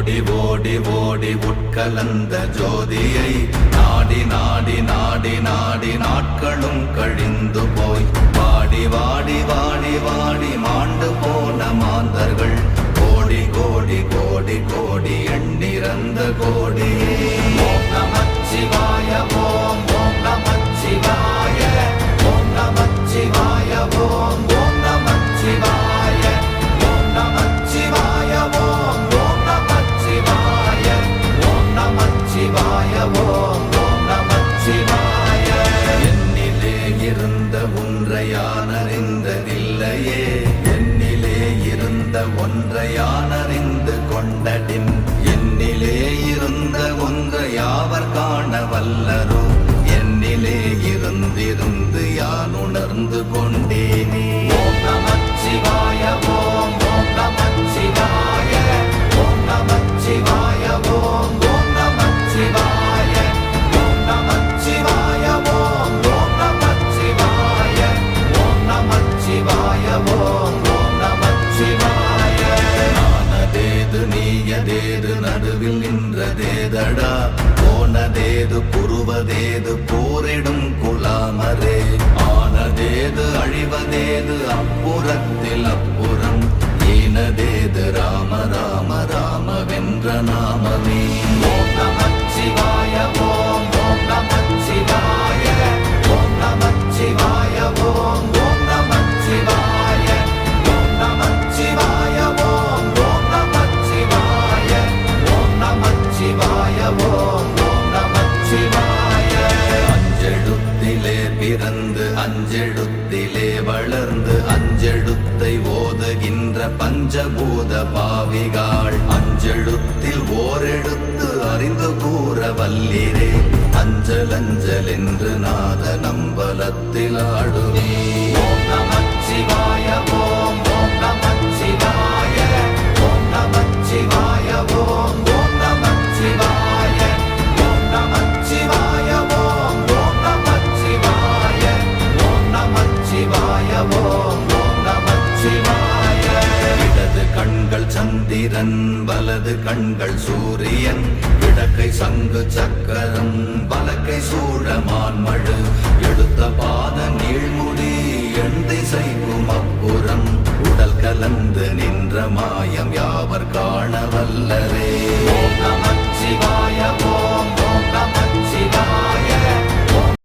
ஓடி ஓடி ஓடி உட்கலந்த ஜோதியை நாடி நாடி நாடி நாடி நாட்களும் கழிந்து போய் வாடி வாடி வாடி வாடி மாண்டு போன மாந்தர்கள் கோடி கோடி கோடி கோடி எண்ணிறந்த கோடி. ஓம் நமச்சிவாய ஓம் ஓம் நமச்சிவாய ஓம் நமச்சிவாய ஓம் ஓம் நமச்சிவாய ஓம் நமச்சிவாய ஓம் ஓம் நமச்சிவாய ஓம் நமச்சிவாய ஓம் ஓம் நமச்சிவாய. என்னிலே இருந்த ஒன்றை யான் அறிந்ததில்லையே, என்னிலே இருந்த ஒன்றை யான் அறிந்து கொண்டடின், என்னிலே இருந்த ஒன்றை யாவர் காண வல்லரோ, என்னிலே இருந்திருந்து யான் உணர்ந்து கொண்டேனே. ஓம் நமச்சிவாய ஓம் ஓம் நமச்சிவாய ஓம் நமச்சிவாய ஓம் ஓம் நமச்சிவாய ஓம் நமச்சிவாய ஓம் ஓம் நமச்சிவாய ஓம் நமச்சிவாய ஓம் ஓம் நமச்சிவாய. நானதேது நீயதேது நடுவில் நின்றதேதடா, போனதேது புருவதேது போரிடும் குலாமரே, ஆனதேது அழிவதேது அப்புறத்தில் அப்புறம், ஈனதேது ராம ராம ராம வென்ற நாமமே. ஓம் நமச்சிவாய ஓம் ஓம் நமச்சிவாய ஓம் நமச்சிவாய ஓம் ஓம் நமச்சிவாய ஓம் நமச்சிவாய ஓம் ஓம் நமச்சிவாய ஓம் நமச்சிவாய ஓம் ஓம் நமச்சிவாய. அஞ்செழுத்திலே பிறந்து அஞ்செழுத்திலே வளர்ந்து அஞ்செழுத்தை ஓதுகின்ற பஞ்சபூத பாவிகாள், அஞ்செழுத்தில் ஓரெழுத்து அறிந்து கூற வல்லிரே, அஞ்சல் அஞ்சல் என்று நாத நம்பலத்தில் ஆடுவே. ஓம் நமச்சிவாய ஓம் ஓம் நமச்சிவாய ஓம் நமச்சிவாய ஓம் ஓம் நமச்சிவாய ஓம் நமச்சிவாய ஓம் ஓம் நமச்சிவாய ஓம் நமச்சிவாய ஓம் ஓம் நமச்சிவாய. இடது கண்கள் சந்திரன் வலது கண்கள் சூரியன், இடக்கை சங்கு சக்கரம் வலக்கை சூழமான்மழு, எடுத்த பாத நீழ்முடி எண் திசைக்கும் அப்புறம், உடல் கலந்து நின்ற மாயம் யாவர் காண வல்லரே. ஓம் நமச்சிவாய